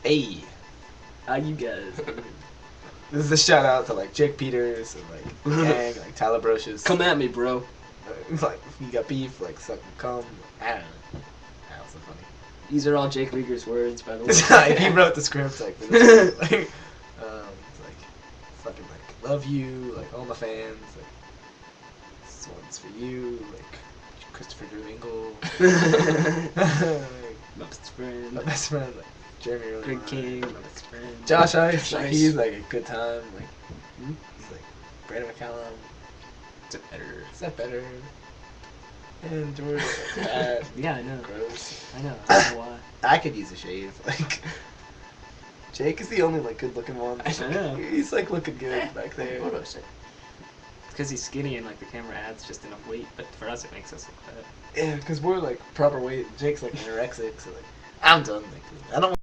Hey, How you guys? this is a shout out to like Jake Peters and like the gang, like Tyler Brocious. Come at me, bro. Like if you got beef, like suck and cum. I don't know. That was so funny. These are all Jake Rieger's words, by the way. He wrote the script like, for this one. Like, it's like fucking like love you, like all my fans, like this one's for you, like Christopher Domingo, My best friend. my best friend, like Jeremy Irwin, Greg King, my my best friend. Josh Ice, like Ice. he's like a good time, like he's like Brandon McCallum. Is it better? Is that better? And George, like, bad. Yeah, I know. Gross. I know. I don't know why. I could use a shave. Like Jake is the only like good looking one. I know. He's like looking good back there. It's because he's skinny and like the camera adds just enough weight, but for us it makes us look fat. Yeah, because we're like proper weight. Jake's like anorexic, so like I'm done. Like I don't.